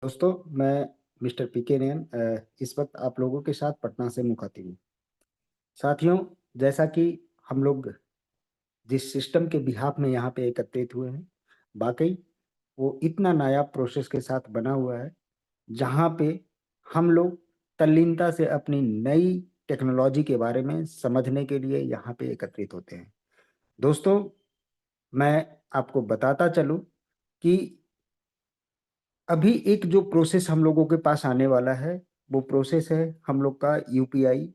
दोस्तों, मैं मिस्टर पीके नयन इस वक्त आप लोगों के साथ पटना से मुखातिब हूँ। साथियों, जैसा कि हम लोग जिस सिस्टम के बिहाफ में यहाँ पे एकत्रित हुए हैं, वाकई वो इतना नायाब प्रोसेस के साथ बना हुआ है, जहाँ पे हम लोग तल्लीनता से अपनी नई टेक्नोलॉजी के बारे में समझने के लिए यहाँ पे एकत्रित होते हैं। दोस्तों, मैं आपको बताता चलूँ कि अभी एक जो प्रोसेस हम लोगों के पास आने वाला है, वो प्रोसेस है हम लोग का यूपीआई,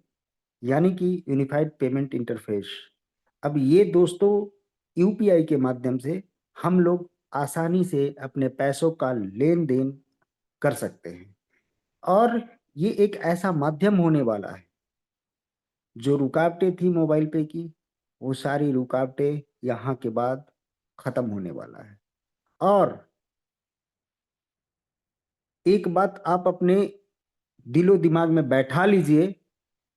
यानी कि यूनिफाइड पेमेंट इंटरफेस। अब ये दोस्तों, यूपीआई के माध्यम से हम लोग आसानी से अपने पैसों का लेन देन कर सकते हैं। और ये एक ऐसा माध्यम होने वाला है, जो रुकावटें थी मोबाइल पे की, वो सारी रुकावटें यहाँ के बाद खत्म होने वाला है। और एक बात आप अपने दिलो दिमाग में बैठा लीजिए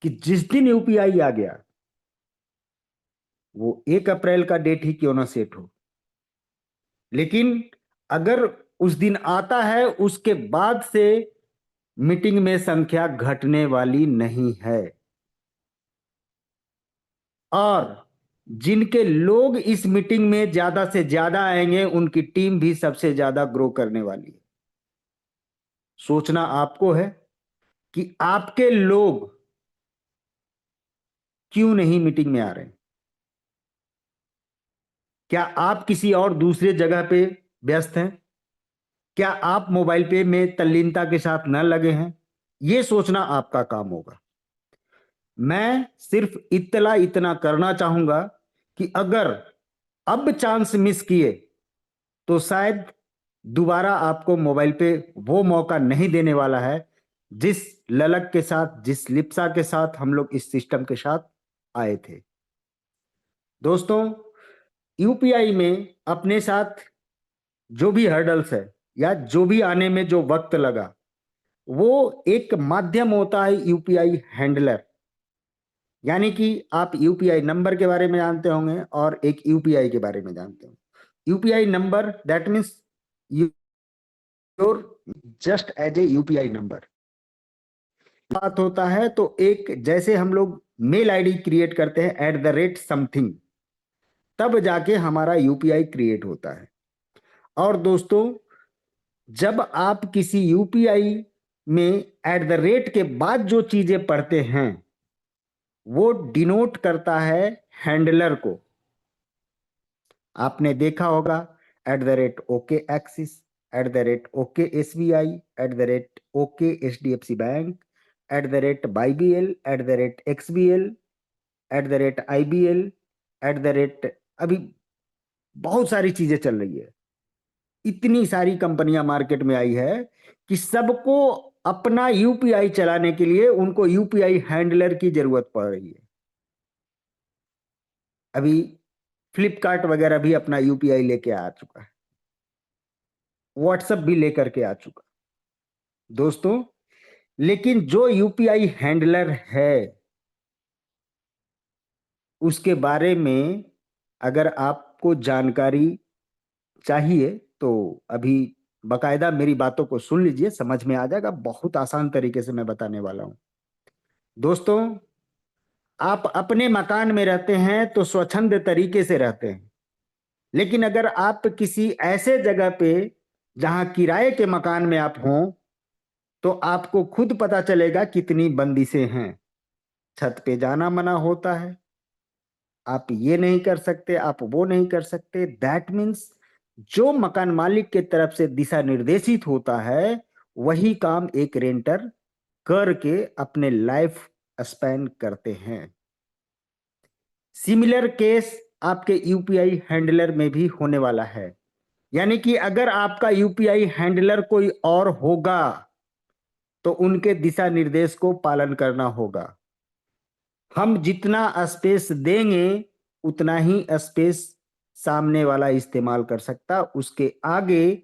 कि जिस दिन यूपीआई आ गया, वो 1 अप्रैल का डेट ही क्यों ना सेट हो, लेकिन अगर उस दिन आता है, उसके बाद से मीटिंग में संख्या घटने वाली नहीं है। और जिनके लोग इस मीटिंग में ज्यादा से ज्यादा आएंगे, उनकी टीम भी सबसे ज्यादा ग्रो करने वाली है। सोचना आपको है कि आपके लोग क्यों नहीं मीटिंग में आ रहे हैं। क्या आप किसी और दूसरे जगह पे व्यस्त हैं? क्या आप मोबाइल पे में तल्लीनता के साथ न लगे हैं? ये सोचना आपका काम होगा। मैं सिर्फ इतना इतना करना चाहूंगा कि अगर अब चांस मिस किए, तो शायद दोबारा आपको मोबाइल पे वो मौका नहीं देने वाला है, जिस ललक के साथ, जिस लिप्सा के साथ हम लोग इस सिस्टम के साथ आए थे। दोस्तों, यूपीआई में अपने साथ जो भी हर्डल्स है, या जो भी आने में जो वक्त लगा, वो एक माध्यम होता है यूपीआई हैंडलर। यानी कि आप यूपीआई नंबर के बारे में जानते होंगे और एक यूपीआई के बारे में जानते होंगे। UPI number that means your just as a UPI number बात होता है। तो एक जैसे हम लोग मेल आईडी क्रिएट करते हैं @समथिंग, तब जाके हमारा यूपीआई क्रिएट होता है। और दोस्तों, जब आप किसी यूपीआई में के बाद जो चीजें पढ़ते हैं, वो डिनोट करता है हैंडलर को। आपने देखा होगा @ok Axis, @ok SBI, @ok HDFC bank, @YBL, @XBL, @IBL, अभी बहुत सारी चीजें चल रही है। इतनी सारी कंपनियां मार्केट में आई है कि सबको अपना यूपीआई चलाने के लिए उनको यूपीआई हैंडलर की जरूरत पड़ रही है। अभी फ्लिपकार्ट वगैरह भी अपना यूपीआई लेके आ चुका है, व्हाट्सएप भी लेकर के आ चुका दोस्तों। लेकिन जो यूपीआई हैंडलर है, उसके बारे में अगर आपको जानकारी चाहिए, तो अभी बकायदा मेरी बातों को सुन लीजिए, समझ में आ जाएगा। बहुत आसान तरीके से मैं बताने वाला हूं। दोस्तों, आप अपने मकान में रहते हैं तो स्वच्छंद तरीके से रहते हैं, लेकिन अगर आप किसी ऐसे जगह पे जहां किराए के मकान में आप हों, तो आपको खुद पता चलेगा कितनी बंदिशें हैं। छत पे जाना मना होता है, आप ये नहीं कर सकते, आप वो नहीं कर सकते। दैट मीन्स जो मकान मालिक के तरफ से दिशा निर्देशित होता है, वही काम एक रेंटर करके अपने लाइफ स्पेंड करते हैं। सिमिलर केस आपके यूपीआई हैंडलर में भी होने वाला है। यानी कि अगर आपका यूपीआई हैंडलर कोई और होगा, तो उनके दिशा निर्देश को पालन करना होगा। हम जितना स्पेस देंगे, उतना ही स्पेस सामने वाला इस्तेमाल कर सकता। उसके आगे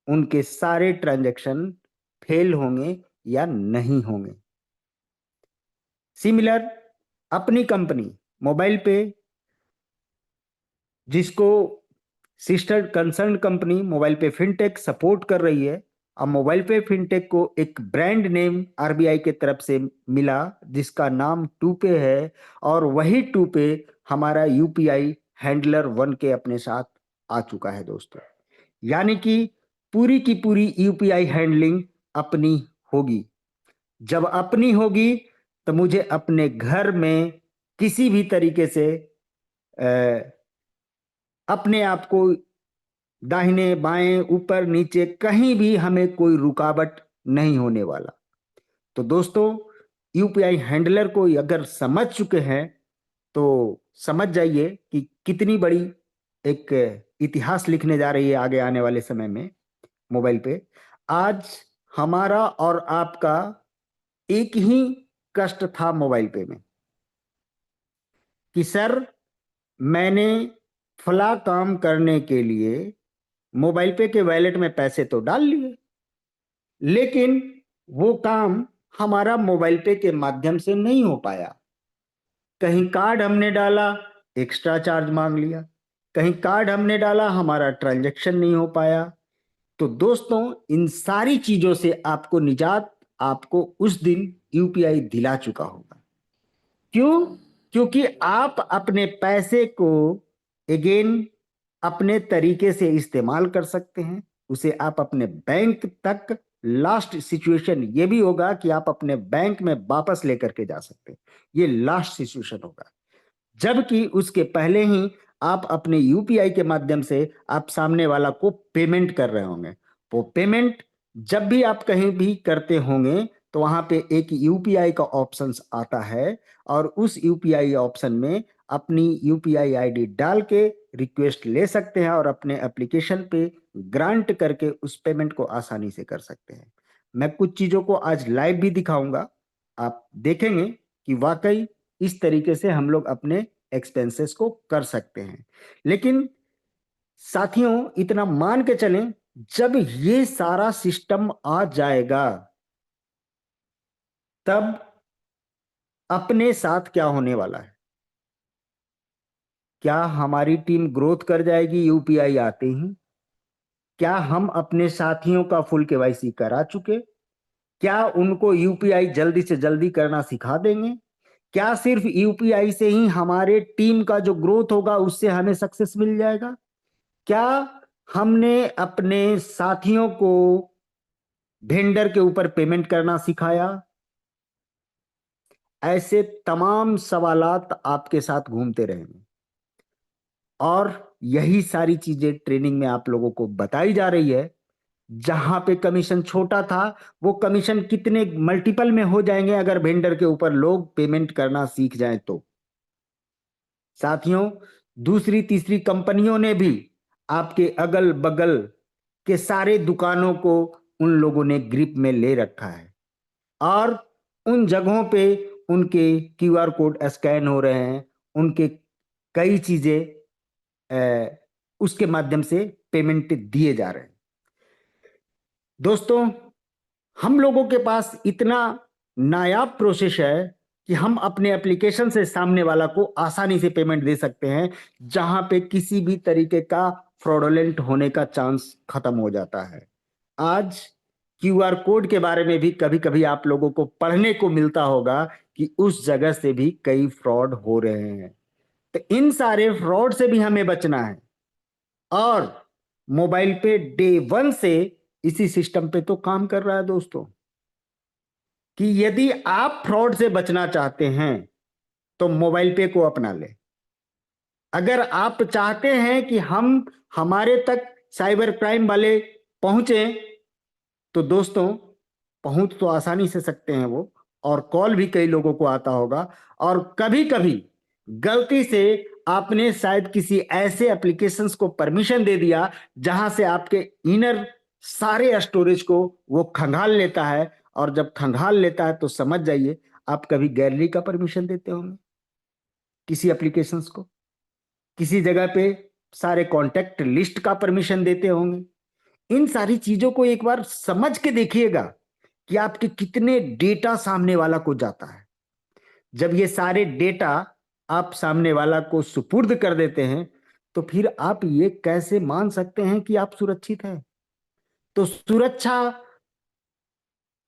उनके सारे ट्रांजैक्शन फेल होंगे या नहीं होंगे। सिमिलर अपनी कंपनी मोबाइल पे, जिसको सिस्टर कंसर्न कंपनी मोबाइल पे फिनटेक सपोर्ट कर रही है, अब मोबाइल पे फिनटेक को एक ब्रांड नेम आरबीआई के तरफ से मिला जिसका नाम टू पे है, और वही टू पे हमारा यूपीआई हैंडलर 1 के अपने साथ आ चुका है दोस्तों। यानी कि पूरी की पूरी यूपीआई हैंडलिंग अपनी होगी। जब अपनी होगी तो मुझे अपने घर में किसी भी तरीके से अपने आप को दाहिने बाएं ऊपर नीचे कहीं भी हमें कोई रुकावट नहीं होने वाला। तो दोस्तों, यूपीआई हैंडलर को अगर समझ चुके हैं तो समझ जाइए कि कितनी बड़ी एक इतिहास लिखने जा रही है आगे आने वाले समय में मोबाइल पे। आज हमारा और आपका एक ही कष्ट था मोबाइल पे में कि सर मैंने फला काम करने के लिए मोबाइल पे के वॉलेट में पैसे तो डाल लिए, लेकिन वो काम हमारा मोबाइल पे के माध्यम से नहीं हो पाया। कहीं कार्ड हमने डाला, एक्स्ट्रा चार्ज मांग लिया, कहीं कार्ड हमने डाला, हमारा ट्रांजैक्शन नहीं हो पाया। तो दोस्तों, इन सारी चीजों से आपको निजात आपको उस दिन यूपीआई दिला चुका होगा। क्यों? क्योंकि आप अपने पैसे को अगेन अपने तरीके से इस्तेमाल कर सकते हैं। उसे आप अपने बैंक तक, लास्ट सिचुएशन ये भी होगा कि आप अपने बैंक में वापस लेकर के जा सकते हैं। ये लास्ट सिचुएशन होगा, जबकि उसके पहले ही आप अपने यूपीआई के माध्यम से आप सामने वाला को पेमेंट कर रहे होंगे। वो पेमेंट जब भी आप कहीं भी करते होंगे तो वहां पे एक यूपीआई का ऑप्शन आता है, और उस यूपीआई ऑप्शन में अपनी यूपीआई आईडी डाल के रिक्वेस्ट ले सकते हैं और अपने एप्लीकेशन पे ग्रांट करके उस पेमेंट को आसानी से कर सकते हैं। मैं कुछ चीजों को आज लाइव भी दिखाऊंगा, आप देखेंगे कि वाकई इस तरीके से हम लोग अपने एक्सपेंसेस को कर सकते हैं। लेकिन साथियों, इतना मान के चलें, जब ये सारा सिस्टम आ जाएगा तब अपने साथ क्या होने वाला है? क्या हमारी टीम ग्रोथ कर जाएगी यूपीआई आते ही? क्या हम अपने साथियों का फुल केवाईसी करा चुके? क्या उनको यूपीआई जल्दी से जल्दी करना सिखा देंगे? क्या सिर्फ यूपीआई से ही हमारे टीम का जो ग्रोथ होगा उससे हमें सक्सेस मिल जाएगा? क्या हमने अपने साथियों को वेंडर के ऊपर पेमेंट करना सिखाया? ऐसे तमाम सवालात आपके साथ घूमते रहेंगे, और यही सारी चीजें ट्रेनिंग में आप लोगों को बताई जा रही है। जहां पे कमीशन छोटा था, वो कमीशन कितने मल्टीपल में हो जाएंगे अगर वेंडर के ऊपर लोग पेमेंट करना सीख जाएं तो। साथियों, दूसरी तीसरी कंपनियों ने भी आपके अगल बगल के सारे दुकानों को उन लोगों ने ग्रिप में ले रखा है, और उन जगहों पे उनके क्यूआर कोड स्कैन हो रहे हैं, उनके कई चीजें उसके माध्यम से पेमेंट दिए जा रहे हैं। दोस्तों, हम लोगों के पास इतना नायाब प्रोसेस है कि हम अपने एप्लीकेशन से सामने वाला को आसानी से पेमेंट दे सकते हैं, जहां पे किसी भी तरीके का फ्रॉडुलेंट होने का चांस खत्म हो जाता है। आज क्यूआर कोड के बारे में भी कभी कभी आप लोगों को पढ़ने को मिलता होगा कि उस जगह से भी कई फ्रॉड हो रहे हैं। तो इन सारे फ्रॉड से भी हमें बचना है, और मोबाइल पे डे 1 से इसी सिस्टम पे तो काम कर रहा है दोस्तों, कि यदि आप फ्रॉड से बचना चाहते हैं तो मोबाइल पे को अपना ले। अगर आप चाहते हैं कि हम हमारे तक साइबर क्राइम वाले पहुंचे, तो दोस्तों पहुंच तो आसानी से सकते हैं वो, और कॉल भी कई लोगों को आता होगा, और कभी कभी गलती से आपने शायद किसी ऐसे एप्लीकेशंस को परमिशन दे दिया जहां से आपके इनर सारे स्टोरेज को वो खंगाल लेता है, और जब खंगाल लेता है तो समझ जाइए आप कभी गैलरी का परमिशन देते होंगे किसी एप्लीकेशंस को, किसी जगह पे सारे कॉन्टेक्ट लिस्ट का परमिशन देते होंगे। इन सारी चीजों को एक बार समझ के देखिएगा कि आपके कितने डेटा सामने वाला को जाता है। जब ये सारे डेटा आप सामने वाला को सुपुर्द कर देते हैं तो फिर आप ये कैसे मान सकते हैं कि आप सुरक्षित हैं? तो सुरक्षा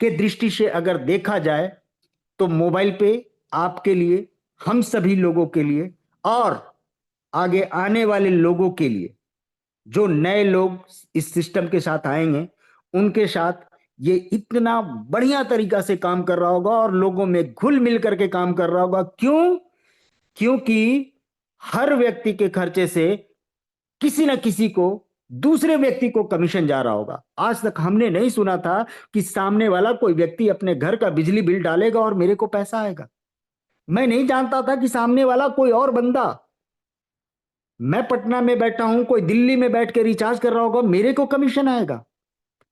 के दृष्टि से अगर देखा जाए तो मोबाइल पे आपके लिए, हम सभी लोगों के लिए और आगे आने वाले लोगों के लिए, जो नए लोग इस सिस्टम के साथ आएंगे उनके साथ ये इतना बढ़िया तरीका से काम कर रहा होगा और लोगों में घुल मिल करके काम कर रहा होगा। क्यों? क्योंकि हर व्यक्ति के खर्चे से किसी ना किसी को, दूसरे व्यक्ति को कमीशन जा रहा होगा। आज तक हमने नहीं सुना था कि सामने वाला कोई व्यक्ति अपने घर का बिजली बिल डालेगा और मेरे को पैसा आएगा। मैं नहीं जानता था कि सामने वाला कोई और बंदा, मैं पटना में बैठा हूं, कोई दिल्ली में बैठ के रिचार्ज कर रहा होगा, मेरे को कमीशन आएगा।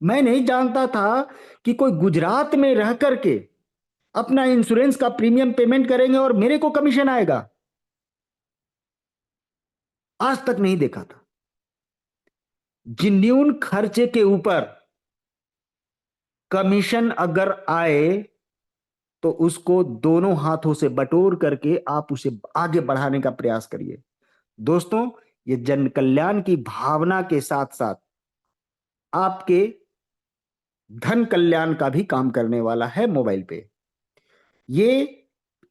मैं नहीं जानता था कि कोई गुजरात में रह करके अपना इंश्योरेंस का प्रीमियम पेमेंट करेंगे और मेरे को कमीशन आएगा। आज तक नहीं देखा था। जिन्यून खर्चे के ऊपर कमीशन अगर आए तो उसको दोनों हाथों से बटोर करके आप उसे आगे बढ़ाने का प्रयास करिए। दोस्तों, ये जन कल्याण की भावना के साथ साथ आपके धन कल्याण का भी काम करने वाला है मोबाइल पे। ये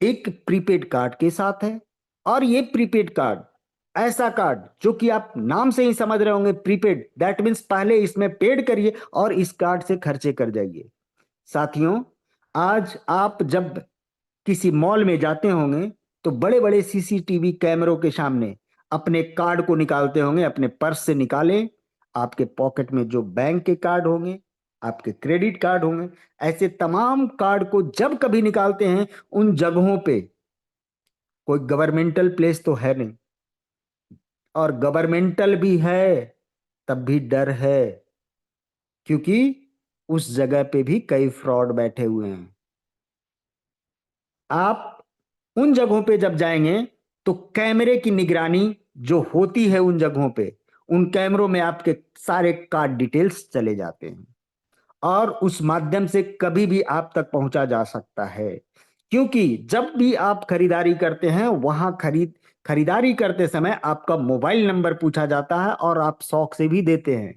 एक प्रीपेड कार्ड के साथ है और ये प्रीपेड कार्ड ऐसा कार्ड जो कि आप नाम से ही समझ रहे होंगे, प्रीपेड, दैट मीन्स पहले इसमें पेड करिए और इस कार्ड से खर्चे कर जाइए। साथियों, आज आप जब किसी मॉल में जाते होंगे तो बड़े बड़े सीसीटीवी कैमरों के सामने अपने कार्ड को निकालते होंगे। अपने पर्स से निकालें, आपके पॉकेट में जो बैंक के कार्ड होंगे, आपके क्रेडिट कार्ड होंगे, ऐसे तमाम कार्ड को जब कभी निकालते हैं उन जगहों पे कोई गवर्नमेंटल प्लेस तो है नहीं, और गवर्नमेंटल भी है तब भी डर है, क्योंकि उस जगह पे भी कई फ्रॉड बैठे हुए हैं। आप उन जगहों पे जब जाएंगे तो कैमरे की निगरानी जो होती है उन जगहों पे, उन कैमरों में आपके सारे कार्ड डिटेल्स चले जाते हैं और उस माध्यम से कभी भी आप तक पहुंचा जा सकता है। क्योंकि जब भी आप खरीदारी करते हैं वहां खरीदारी करते समय आपका मोबाइल नंबर पूछा जाता है और आप शौक से भी देते हैं।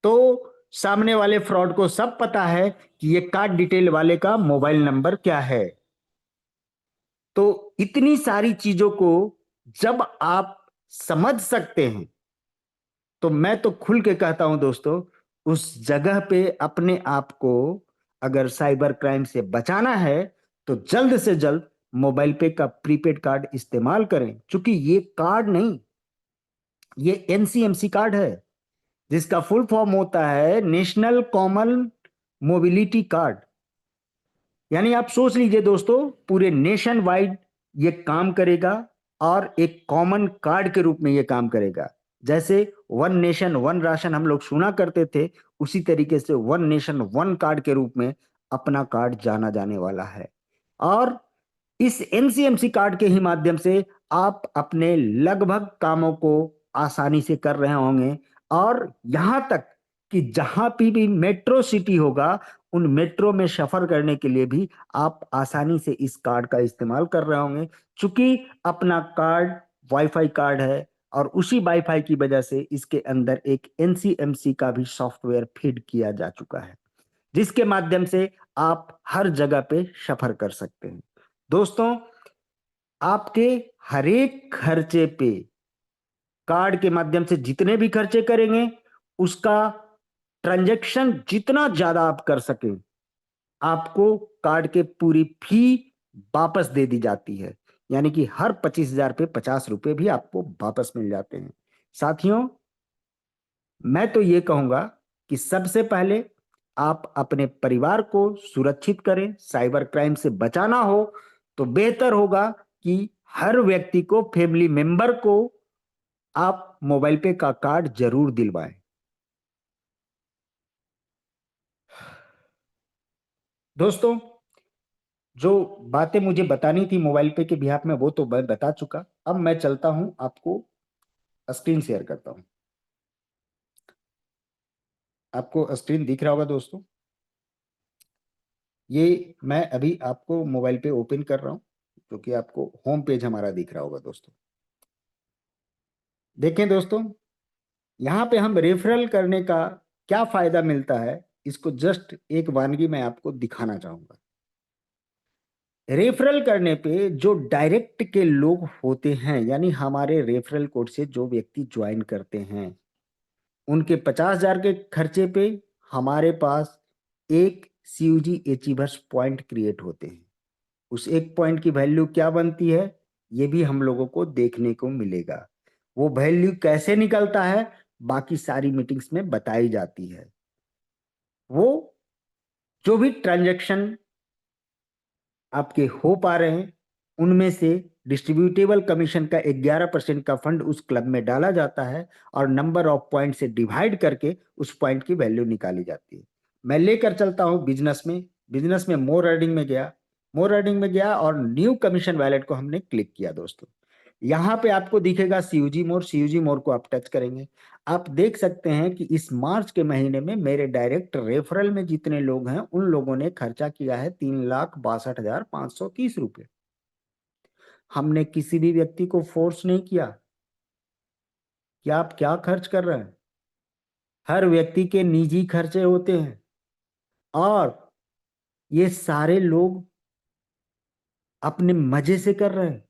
तो सामने वाले फ्रॉड को सब पता है कि ये कार्ड डिटेल वाले का मोबाइल नंबर क्या है। तो इतनी सारी चीजों को जब आप समझ सकते हैं तो मैं तो खुल के कहता हूं दोस्तों, उस जगह पे अपने आप को अगर साइबर क्राइम से बचाना है तो जल्द से जल्द मोबाइल पे का प्रीपेड कार्ड इस्तेमाल करें। क्योंकि ये कार्ड नहीं, ये एनसीएमसी कार्ड है, जिसका फुल फॉर्म होता है नेशनल कॉमन मोबिलिटी कार्ड। यानी आप सोच लीजिए दोस्तों, पूरे नेशन वाइड ये काम करेगा और एक कॉमन कार्ड के रूप में ये काम करेगा। जैसे वन नेशन वन राशन हम लोग सुना करते थे, उसी तरीके से वन नेशन वन कार्ड के रूप में अपना कार्ड जाना जाने वाला है। और इस एनसीएमसी कार्ड के ही माध्यम से आप अपने लगभग कामों को आसानी से कर रहे होंगे। और यहां तक कि जहां भी मेट्रो सिटी होगा, उन मेट्रो में सफर करने के लिए भी आप आसानी से इस कार्ड का इस्तेमाल कर रहे होंगे, क्योंकि अपना कार्ड वाईफाई कार्ड है और उसी वाईफाई की वजह से इसके अंदर एक एनसीएमसी का भी सॉफ्टवेयर फीड किया जा चुका है, जिसके माध्यम से आप हर जगह पे सफर कर सकते हैं। दोस्तों, आपके हरेक खर्चे पे कार्ड के माध्यम से जितने भी खर्चे करेंगे, उसका ट्रांजैक्शन जितना ज्यादा आप कर सकें, आपको कार्ड के पूरी फी वापस दे दी जाती है। यानी कि हर 25,000 पे 50 रुपए भी आपको वापस मिल जाते हैं। साथियों, मैं तो ये कहूंगा कि सबसे पहले आप अपने परिवार को सुरक्षित करें। साइबर क्राइम से बचाना हो तो बेहतर होगा कि हर व्यक्ति को, फैमिली मेंबर को आप मोबाइल पे का कार्ड जरूर दिलवाएं। दोस्तों, जो बातें मुझे बतानी थी मोबाइल पे के बिहाफ में वो तो मैं बता चुका। अब मैं चलता हूं, आपको स्क्रीन शेयर करता हूं। आपको स्क्रीन दिख रहा होगा दोस्तों। ये मैं अभी आपको मोबाइल पे ओपन कर रहा हूं, क्योंकि आपको होम पेज हमारा दिख रहा होगा दोस्तों। देखें दोस्तों, यहाँ पे हम रेफरल करने का क्या फायदा मिलता है, इसको जस्ट एक वानगी मैं आपको दिखाना चाहूंगा। रेफरल करने पे जो डायरेक्ट के लोग होते हैं, यानी हमारे रेफरल कोड से जो व्यक्ति ज्वाइन करते हैं, उनके 50,000 के खर्चे पे हमारे पास एक सीयूजी अचीवर्स पॉइंट क्रिएट होते हैं। उस एक पॉइंट की वैल्यू क्या बनती है, ये भी हम लोगों को देखने को मिलेगा। वो वैल्यू कैसे निकलता है, बाकी सारी मीटिंग्स में बताई जाती है। वो जो भी ट्रांजैक्शन आपके हो पा रहे हैं, उनमें से डिस्ट्रीब्यूटेबल कमीशन का 11% का फंड उस क्लब में डाला जाता है और नंबर ऑफ पॉइंट से डिवाइड करके उस पॉइंट की वैल्यू निकाली जाती है। मैं लेकर चलता हूं बिजनेस में। बिजनेस में मोर अर्निंग में गया, मोर अर्निंग में गया और न्यू कमीशन वैलेट को हमने क्लिक किया दोस्तों। यहाँ पे आपको दिखेगा सीयूजी मोर। सीयूजी मोर को आप टच करेंगे, आप देख सकते हैं कि इस मार्च के महीने में मेरे डायरेक्ट रेफरल में जितने लोग हैं, उन लोगों ने खर्चा किया है 3,62,530 रुपये। हमने किसी भी व्यक्ति को फोर्स नहीं किया कि आप क्या खर्च कर रहे हैं। हर व्यक्ति के निजी खर्चे होते हैं और ये सारे लोग अपने मजे से कर रहे हैं।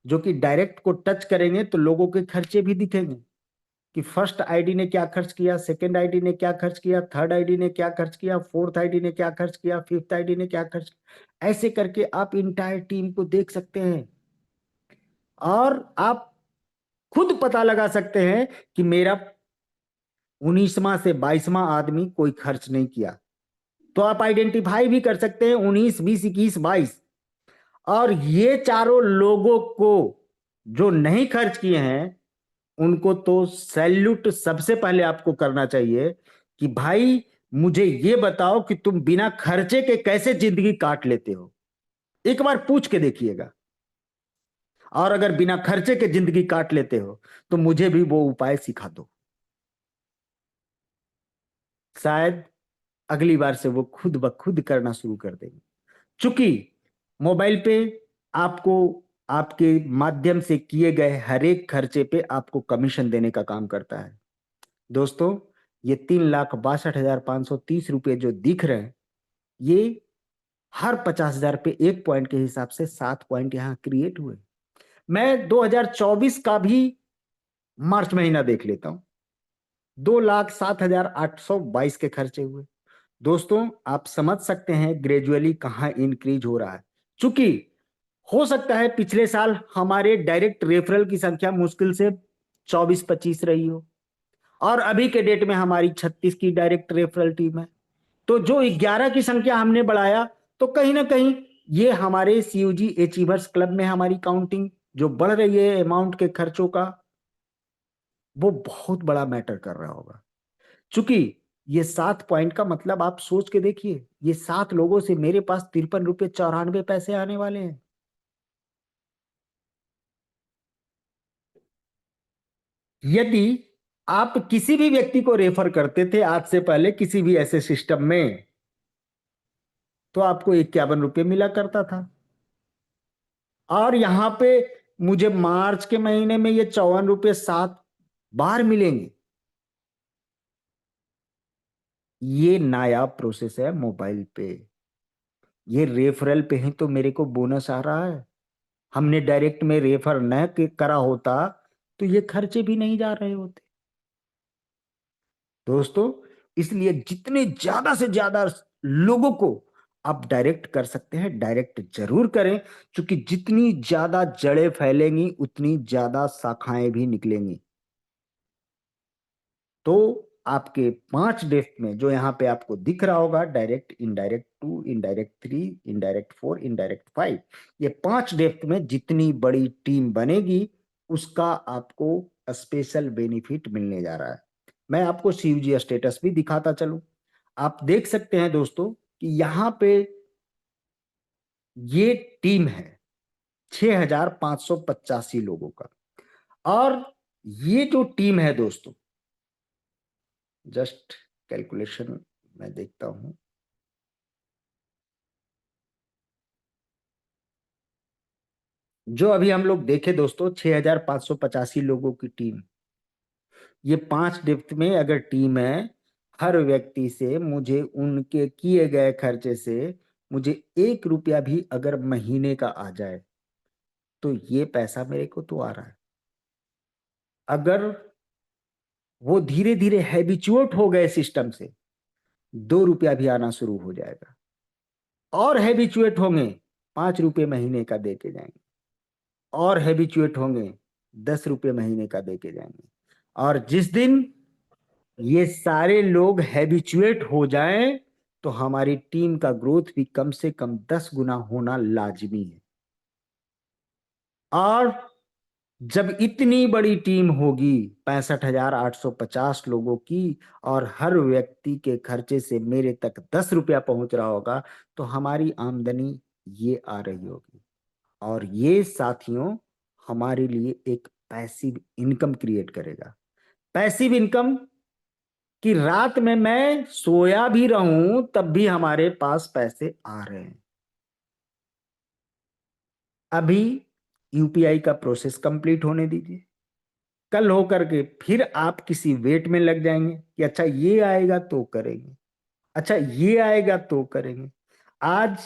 जो कि डायरेक्ट को टच करेंगे तो लोगों के खर्चे भी दिखेंगे कि फर्स्ट आईडी ने क्या खर्च किया, सेकंड आईडी ने क्या खर्च किया, थर्ड आईडी ने क्या खर्च किया, फोर्थ आईडी ने क्या खर्च किया, फिफ्थ आईडी ने क्या खर्च किया। ऐसे करके आप इंटायर टीम को देख सकते हैं और आप खुद पता लगा सकते हैं कि मेरा 19वां से 22वां आदमी कोई खर्च नहीं किया। तो आप आइडेंटिफाई भी कर सकते हैं 19, 20, 21, 22। और ये चारों लोगों को जो नहीं खर्च किए हैं, उनको तो सैल्यूट सबसे पहले आपको करना चाहिए कि भाई मुझे ये बताओ कि तुम बिना खर्चे के कैसे जिंदगी काट लेते हो। एक बार पूछ के देखिएगा। और अगर बिना खर्चे के जिंदगी काट लेते हो तो मुझे भी वो उपाय सिखा दो। शायद अगली बार से वो खुद ब खुद करना शुरू कर देंगे। चूंकि मोबाइल पे आपको आपके माध्यम से किए गए हर एक खर्चे पे आपको कमीशन देने का काम करता है दोस्तों। ये 3,62,530 रुपये जो दिख रहे हैं, ये हर 50,000 पे एक पॉइंट के हिसाब से 7 पॉइंट यहाँ क्रिएट हुए। मैं 2024 का भी मार्च महीना देख लेता हूं। 2,07,822 के खर्चे हुए। दोस्तों आप समझ सकते हैं ग्रेजुअली कहाँ इंक्रीज हो रहा है। चूंकि हो सकता है पिछले साल हमारे डायरेक्ट रेफरल की संख्या मुश्किल से 24-25 रही हो और अभी के डेट में हमारी 36 की डायरेक्ट रेफरल टीम है। तो जो 11 की संख्या हमने बढ़ाया, तो कहीं ना कहीं ये हमारे सीयूजी अचीवर्स क्लब में हमारी काउंटिंग जो बढ़ रही है अमाउंट के खर्चों का, वो बहुत बड़ा मैटर कर रहा होगा। चूंकि ये 7 पॉइंट का मतलब आप सोच के देखिए, ये 7 लोगों से मेरे पास 53 रुपये 94 पैसे आने वाले हैं। यदि आप किसी भी व्यक्ति को रेफर करते थे आज से पहले किसी भी ऐसे सिस्टम में, तो आपको 51 रुपये मिला करता था। और यहां पे मुझे मार्च के महीने में ये 54 रुपये 7 बार मिलेंगे। ये नायाब प्रोसेस है मोबाइल पे। ये रेफरल पे ही तो मेरे को बोनस आ रहा है। हमने डायरेक्ट में रेफर न करा होता तो ये खर्चे भी नहीं जा रहे होते दोस्तों। इसलिए जितने ज्यादा से ज्यादा लोगों को आप डायरेक्ट कर सकते हैं, डायरेक्ट जरूर करें। क्योंकि जितनी ज्यादा जड़ें फैलेंगी उतनी ज्यादा शाखाएं भी निकलेंगी। तो आपके 5 डेप्थ में जो यहाँ पे आपको दिख रहा होगा, direct, indirect 2, indirect 3, indirect 4, indirect 5, ये 5 डेप्थ में जितनी बड़ी टीम बनेगी उसका आपको स्पेशल बेनिफिट मिलने जा रहा है। मैं आपको सीयूजी स्टेटस भी दिखाता चलूं। आप देख सकते हैं दोस्तों कि यहाँ पे ये टीम है 6,585 लोगों का। और ये जो टीम है दोस्तों, जस्ट कैलकुलेशन मैं देखता हूं। जो अभी हम लोग देखे दोस्तों 6,585 लोगों की टीम, ये 5 डेप्थ में अगर टीम है, हर व्यक्ति से मुझे उनके किए गए खर्चे से मुझे 1 रुपया भी अगर महीने का आ जाए तो ये पैसा मेरे को तो आ रहा है। अगर वो धीरे धीरे हैबिचुएट हो गए सिस्टम से, 2 रुपया भी आना शुरू हो जाएगा। और हैबिचुएट होंगे, 5 रुपये महीने का दे के जाएंगे। और हैबिचुएट होंगे, 10 रुपये महीने का दे के जाएंगे। और जिस दिन ये सारे लोग हैबिचुएट हो जाएं तो हमारी टीम का ग्रोथ भी कम से कम 10 गुना होना लाजमी है। और जब इतनी बड़ी टीम होगी 65,850 लोगों की, और हर व्यक्ति के खर्चे से मेरे तक 10 रुपया पहुंच रहा होगा, तो हमारी आमदनी ये आ रही होगी। और ये साथियों हमारे लिए एक पैसिव इनकम क्रिएट करेगा। पैसिव इनकम कि रात में मैं सोया भी रहूं तब भी हमारे पास पैसे आ रहे हैं। अभी यूपीआई का प्रोसेस कंप्लीट होने दीजिए, कल होकर के फिर आप किसी वेट में लग जाएंगे कि अच्छा ये आएगा तो करेंगे, अच्छा ये आएगा तो करेंगे। आज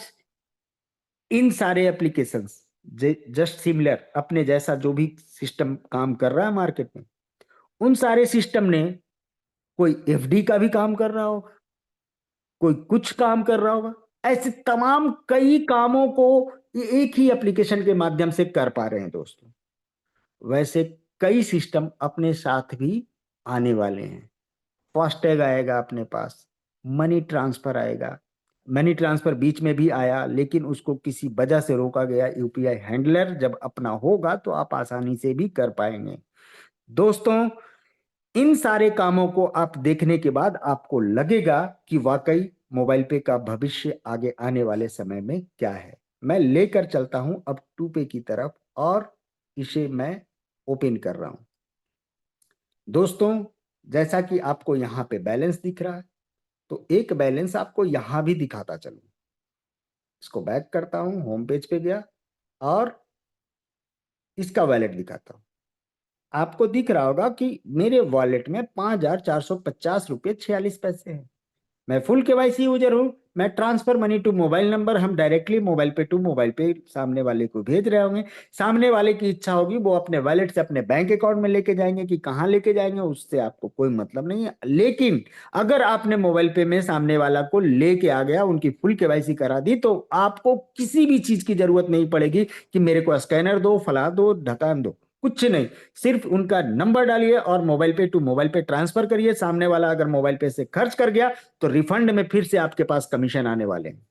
इन सारे एप्लीकेशंस जस्ट सिमिलर अपने जैसा जो भी सिस्टम काम कर रहा है मार्केट में, उन सारे सिस्टम ने कोई एफडी का भी काम कर रहा होगा, कोई कुछ काम कर रहा होगा। ऐसे तमाम कई कामों को ये एक ही एप्लीकेशन के माध्यम से कर पा रहे हैं दोस्तों। वैसे कई सिस्टम अपने साथ भी आने वाले हैं। फास्टैग आएगा अपने पास, मनी ट्रांसफर आएगा। मनी ट्रांसफर बीच में भी आया लेकिन उसको किसी वजह से रोका गया। यूपीआई हैंडलर जब अपना होगा तो आप आसानी से भी कर पाएंगे। दोस्तों, इन सारे कामों को आप देखने के बाद आपको लगेगा कि वाकई मोबाइल पे का भविष्य आगे आने वाले समय में क्या है। मैं लेकर चलता हूं अब टू पे की तरफ और इसे मैं ओपन कर रहा हूं। दोस्तों, जैसा कि आपको यहाँ पे बैलेंस दिख रहा है, तो एक बैलेंस आपको यहाँ भी दिखाता चलूं। इसको बैक करता हूं, होम पेज पे गया और इसका वैलेट दिखाता हूं। आपको दिख रहा होगा कि मेरे वॉलेट में 5,450 रुपये 46 पैसे हैं। मैं फुल केवाईसी यूजर हूं। मैं transfer money to mobile number, हम डायरेक्टली मोबाइल पे टू मोबाइल पे सामने वाले को भेज रहे होंगे। सामने वाले की इच्छा होगी वो अपने वॉलेट से अपने बैंक अकाउंट में लेके जाएंगे कि कहाँ लेके जाएंगे, उससे आपको कोई मतलब नहीं है। लेकिन अगर आपने मोबाइल पे में सामने वाला को लेके आ गया, उनकी फुल केवाईसी करा दी, तो आपको किसी भी चीज की जरूरत नहीं पड़ेगी कि मेरे को स्कैनर दो, फला दो, ढकान दो, कुछ नहीं। सिर्फ उनका नंबर डालिए और मोबाइल पे टू मोबाइल पे ट्रांसफर करिए। सामने वाला अगर मोबाइल पे से खर्च कर गया तो रिफंड में फिर से आपके पास कमीशन आने वाले हैं।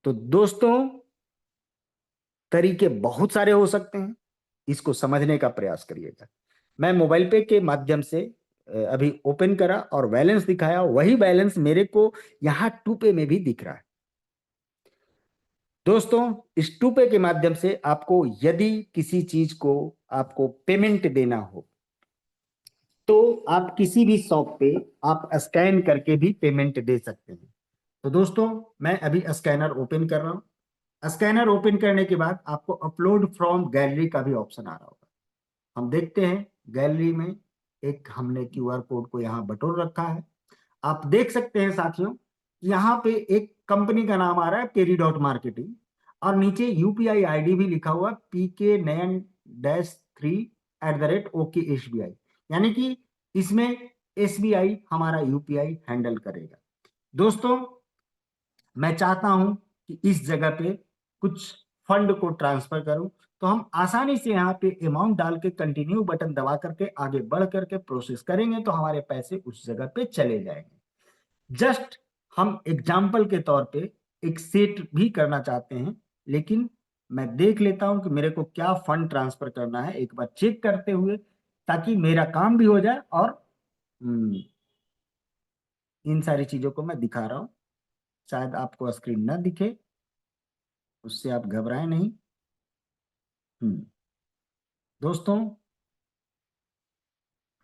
तो दोस्तों, तरीके बहुत सारे हो सकते हैं, इसको समझने का प्रयास करिएगा। मैं मोबाइल पे के माध्यम से अभी ओपन करा और बैलेंस दिखाया, वही बैलेंस मेरे को यहाँ टू पे में भी दिख रहा है। दोस्तों, इस टू पे के माध्यम से आपको यदि किसी चीज को आपको पेमेंट देना हो तो आप किसी भी शॉप पे आप स्कैन करके भी पेमेंट दे सकते हैं। तो दोस्तों, मैं अभी स्कैनर ओपन कर रहा हूं। स्कैनर ओपन करने के बाद आपको अपलोड फ्रॉम गैलरी का भी ऑप्शन आ रहा होगा। हम देखते हैं गैलरी में एक हमने क्यूआर कोड को यहाँ बटोर रखा है। आप देख सकते हैं साथियों, यहाँ पे एक कंपनी का नाम आ रहा है Peri.Marketing और नीचे यूपीआई आईडी भी लिखा हुआ PK9-3@OKSBI, यानी कि इसमें एसबीआई हमारा यूपीआई हैंडल करेगा। दोस्तों, मैं चाहता हूं कि इस जगह पे कुछ फंड को ट्रांसफर करूं, तो हम आसानी से यहाँ पे अमाउंट डाल के कंटिन्यू बटन दबा करके आगे बढ़ करके प्रोसेस करेंगे तो हमारे पैसे उस जगह पे चले जाएंगे। जस्ट हम एग्जाम्पल के तौर पे एक सेट भी करना चाहते हैं, लेकिन मैं देख लेता हूं कि मेरे को क्या फंड ट्रांसफर करना है एक बार चेक करते हुए, ताकि मेरा काम भी हो जाए और इन सारी चीजों को मैं दिखा रहा हूं। शायद आपको स्क्रीन ना दिखे, उससे आप घबराएं नहीं। दोस्तों,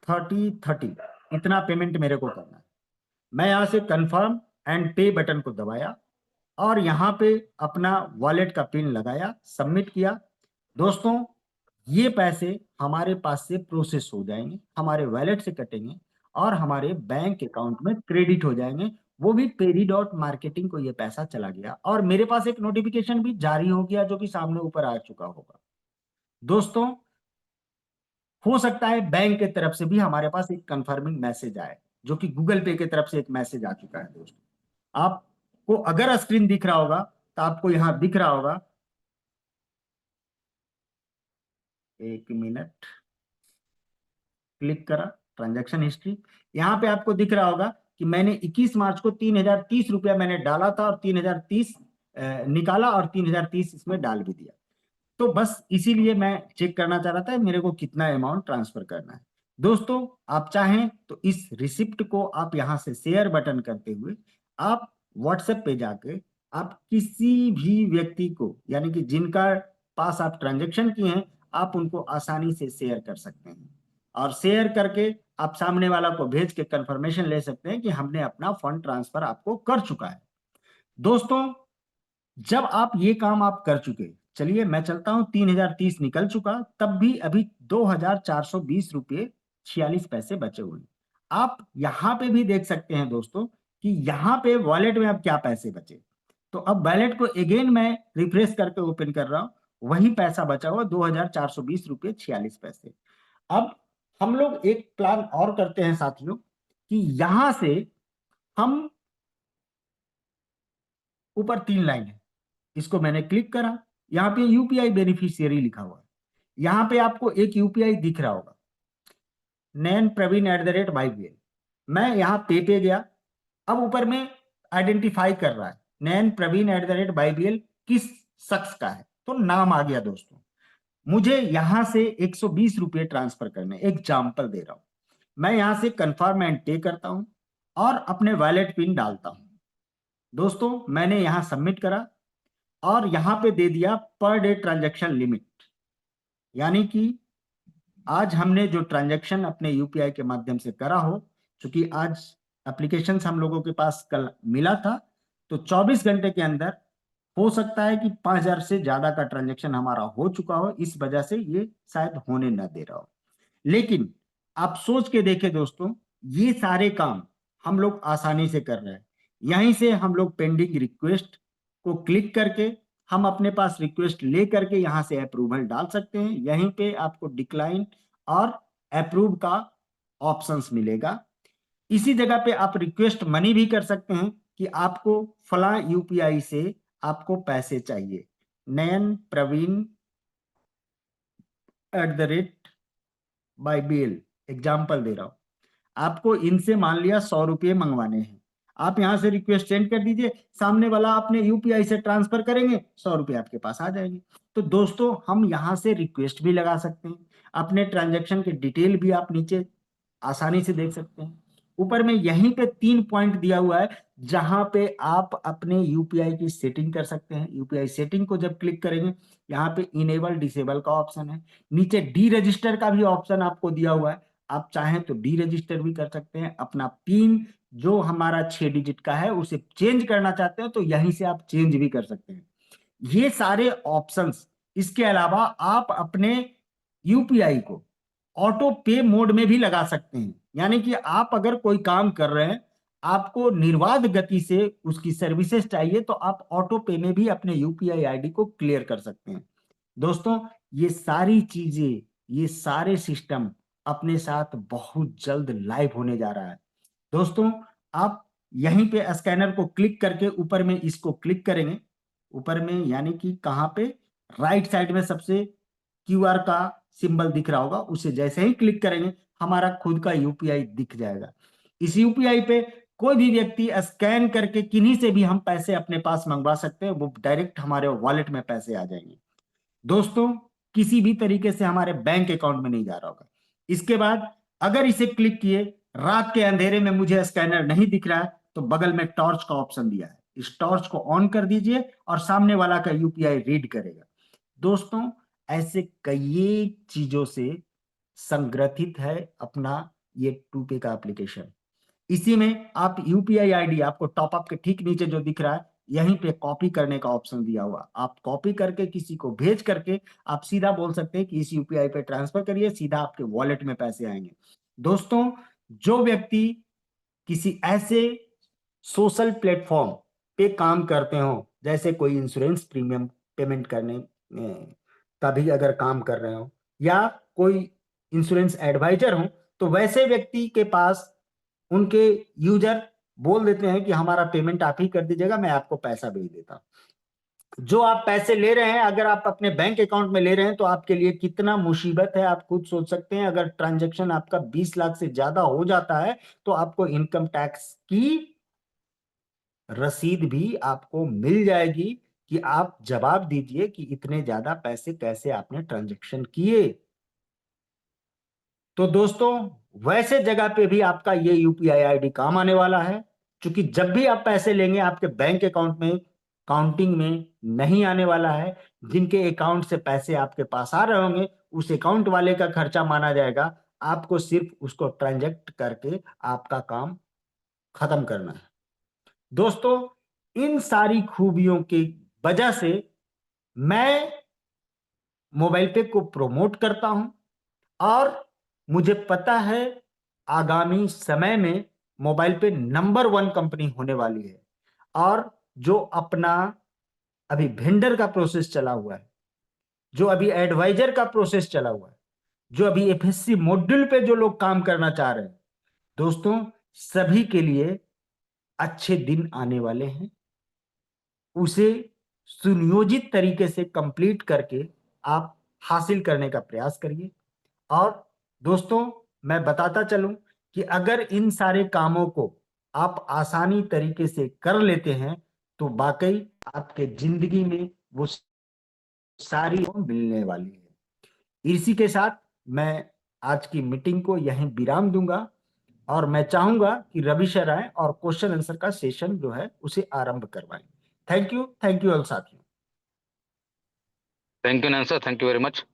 30 इतना पेमेंट मेरे को करना है। मैं यहां से कंफर्म एंड पे बटन को दबाया और यहाँ पे अपना वॉलेट का पिन लगाया, सबमिट किया। दोस्तों, ये पैसे हमारे पास से प्रोसेस हो जाएंगे, हमारे वॉलेट से कटेंगे और हमारे बैंक अकाउंट में क्रेडिट हो जाएंगे। वो भी Peri.Marketing को ये पैसा चला गया और मेरे पास एक नोटिफिकेशन भी जारी हो गया जो कि सामने ऊपर आ चुका होगा। दोस्तों, हो सकता है बैंक की तरफ से भी हमारे पास एक कंफर्मिंग मैसेज आए, जो कि गूगल पे की तरफ से एक मैसेज आ चुका है। दोस्तों, आपको अगर स्क्रीन दिख रहा होगा तो आपको यहां दिख रहा होगा, एक मिनट, क्लिक करा, ट्रांजैक्शन हिस्ट्री, यहां पे आपको दिख रहा होगा कि मैंने 21 मार्च को 3030 रुपया मैंने डाला था और 3030 निकाला और 3030 इसमें डाल भी दिया। तो बस इसीलिए मैं चेक करना चाह रहा था मेरे को कितना अमाउंट ट्रांसफर करना है। दोस्तों, आप चाहें तो इस रिसिप्ट को आप यहां से शेयर बटन करते हुए आप व्हाट्सएप पे जाके आप किसी भी व्यक्ति को, यानी कि जिनका पास आप ट्रांजेक्शन किए हैं, आप उनको आसानी से शेयर कर सकते हैं और शेयर करके आप सामने वाला को भेज के कंफर्मेशन ले सकते हैं कि हमने अपना फंड ट्रांसफर आपको कर चुका है। दोस्तों, जब आप ये काम आप कर चुके, चलिए मैं चलता हूं, 3030 निकल चुका, तब भी अभी 2420 रुपये 46 पैसे बचे हुए हैं। आप यहां पे भी देख सकते हैं दोस्तों कि यहां पे वॉलेट में अब क्या पैसे बचे। तो अब वॉलेट को अगेन मैं रिफ्रेश करके ओपन कर रहा हूं, वही पैसा बचा हुआ 2420 रुपये 46 पैसे। अब हम लोग एक प्लान और करते हैं साथियों, कि यहां से हम, ऊपर 3 लाइन है, इसको मैंने क्लिक करा, यहाँ पे यूपीआई बेनिफिशियरी लिखा हुआ है, यहाँ पे आपको एक यूपीआई दिख रहा होगा, nayinpraveen@mypl। मैं यहाँ पे गया, अब ऊपर में आइडेंटिफाई कर रहा है nayinpraveen@mypl किस शख्स का है, तो नाम आ गया। दोस्तों, मुझे यहां से 120 रुपये ट्रांसफर करने, एग्जाम्पल दे रहा हूं, मैं यहां से कंफर्म एंड पे करता हूं और अपने वॉलेट पिन डालता हूं। दोस्तों, मैंने यहां सबमिट करा और यहां पे दे दिया पर डे ट्रांजैक्शन लिमिट, यानी कि आज हमने जो ट्रांजैक्शन अपने यूपीआई के माध्यम से करा हो, क्योंकि आज एप्लीकेशन हम लोगों के पास कल मिला था, तो 24 घंटे के अंदर हो सकता है कि 5000 से ज्यादा का ट्रांजैक्शन हमारा हो चुका हो, इस वजह से ये शायद होने न दे रहा हो। लेकिन आप सोच के देखें दोस्तों, ये सारे काम हम लोग आसानी से कर रहे हैं। यहीं से हम लोग पेंडिंग रिक्वेस्ट को क्लिक करके हम अपने पास रिक्वेस्ट ले करके यहां से अप्रूवल डाल सकते हैं। यहीं पे आपको डिक्लाइन और अप्रूव का ऑप्शंस मिलेगा। इसी जगह पे आप रिक्वेस्ट मनी भी कर सकते हैं कि आपको फला यूपीआई से आपको पैसे चाहिए, नयन प्रवीण @mypl, एग्जाम्पल दे रहा हूं, आपको इनसे मान लिया 100 रुपये मंगवाने हैं, आप यहां से रिक्वेस्ट सेंड कर दीजिए, सामने वाला अपने यूपीआई से ट्रांसफर करेंगे, 100 रुपये आपके पास आ जाएंगे। तो दोस्तों, हम यहां से रिक्वेस्ट भी लगा सकते हैं, अपने ट्रांजैक्शन के डिटेल भी आप नीचे आसानी से देख सकते हैं। ऊपर में यहीं पे 3 पॉइंट दिया हुआ है, जहां पे आप अपने यूपीआई की सेटिंग कर सकते हैं। यूपीआई सेटिंग को जब क्लिक करेंगे, यहाँ पे इनेबल डिसेबल का ऑप्शन है, नीचे डी रजिस्टर का भी ऑप्शन आपको दिया हुआ है, आप चाहें तो डी रजिस्टर भी कर सकते हैं। अपना पिन जो हमारा 6 डिजिट का है उसे चेंज करना चाहते हैं तो यहीं से आप चेंज भी कर सकते हैं। ये सारे ऑप्शंस, इसके अलावा आप अपने यूपीआई को ऑटो पे मोड में भी लगा सकते हैं, यानी कि आप अगर कोई काम कर रहे हैं, आपको निर्बाध गति से उसकी सर्विसेज चाहिए, तो आप ऑटो पे में भी अपने यूपीआई आईडी को क्लियर कर सकते हैं। दोस्तों, ये सारी चीजें, ये सारे सिस्टम अपने साथ बहुत जल्द लाइव होने जा रहा है। दोस्तों, आप यहीं पे स्कैनर को क्लिक करके ऊपर में इसको क्लिक करेंगे, ऊपर में यानी कि कहां पे, राइट साइड में सबसे क्यूआर का सिंबल दिख रहा होगा, उसे जैसे ही क्लिक करेंगे हमारा खुद का यूपीआई दिख जाएगा। इस यूपीआई पे कोई भी व्यक्ति स्कैन करके किन्हीं से भी हम पैसे अपने पास मंगवा सकते हैं, वो डायरेक्ट हमारे वॉलेट में पैसे आ जाएंगे। दोस्तों, किसी भी तरीके से हमारे बैंक अकाउंट में नहीं जा रहा होगा। इसके बाद अगर इसे क्लिक किए, रात के अंधेरे में मुझे स्कैनर नहीं दिख रहा है, तो बगल में टॉर्च का ऑप्शन दिया है, इस टॉर्च को ऑन कर दीजिए और सामने वाला का यूपीआई रीड करेगा। दोस्तों, ऐसे कई चीजों से संग्रथित है अपना ये टूपे का एप्लीकेशन। इसी में आप यूपीआई आईडी, आपको टॉपअप के ठीक नीचे जो दिख रहा है, यहीं पे कॉपी करने का ऑप्शन दिया हुआ, आप कॉपी करके किसी को भेज करके आप सीधा बोल सकते हैं कि इस यूपीआई पे ट्रांसफर करिए, सीधा आपके वॉलेट में पैसे आएंगे। दोस्तों, जो व्यक्ति किसी ऐसे सोशल प्लेटफॉर्म पे काम करते हो, जैसे कोई इंश्योरेंस प्रीमियम पेमेंट करने का भी अगर काम कर रहे हो, या कोई इंश्योरेंस एडवाइजर हो, तो वैसे व्यक्ति के पास उनके यूजर बोल देते हैं कि हमारा पेमेंट आप ही कर दीजिएगा, मैं आपको पैसा भेज देता हूं। जो आप पैसे ले रहे हैं, अगर आप अपने बैंक अकाउंट में ले रहे हैं, तो आपके लिए कितना मुसीबत है आप खुद सोच सकते हैं। अगर ट्रांजैक्शन आपका 20 लाख से ज्यादा हो जाता है, तो आपको इनकम टैक्स की रसीद भी आपको मिल जाएगी कि आप जवाब दीजिए कि इतने ज्यादा पैसे कैसे आपने ट्रांजैक्शन किए। तो दोस्तों, वैसे जगह पे भी आपका ये यूपीआई आईडी काम आने वाला है, क्योंकि जब भी आप पैसे लेंगे आपके बैंक अकाउंट में काउंटिंग में नहीं आने वाला है। जिनके अकाउंट से पैसे आपके पास आ रहे होंगे, उस अकाउंट वाले का खर्चा माना जाएगा। आपको सिर्फ उसको ट्रांजैक्ट करके आपका काम खत्म करना है। दोस्तों, इन सारी खूबियों की वजह से मैं मोबाइल पे को प्रमोट करता हूं, और मुझे पता है आगामी समय में मोबाइल पे नंबर 1 कंपनी होने वाली है। और जो अपना अभी वेंडर का प्रोसेस चला हुआ है, जो अभी एडवाइजर का प्रोसेस चला हुआ है, जो अभी एफएससी मॉड्यूल पे जो लोग काम करना चाह रहे हैं, दोस्तों सभी के लिए अच्छे दिन आने वाले हैं। उसे सुनियोजित तरीके से कंप्लीट करके आप हासिल करने का प्रयास करिए। और दोस्तों, मैं बताता चलूं कि अगर इन सारे कामों को आप आसानी तरीके से कर लेते हैं, तो वाकई आपके जिंदगी में वो सारी मिलने वाली है। इसी के साथ मैं आज की मीटिंग को यहीं विराम दूंगा, और मैं चाहूंगा कि रवि सर आए और क्वेश्चन आंसर का सेशन जो है उसे आरंभ करवाएं। थैंक यू ऑल साथियों। Thank you Nain sir, thank you very much.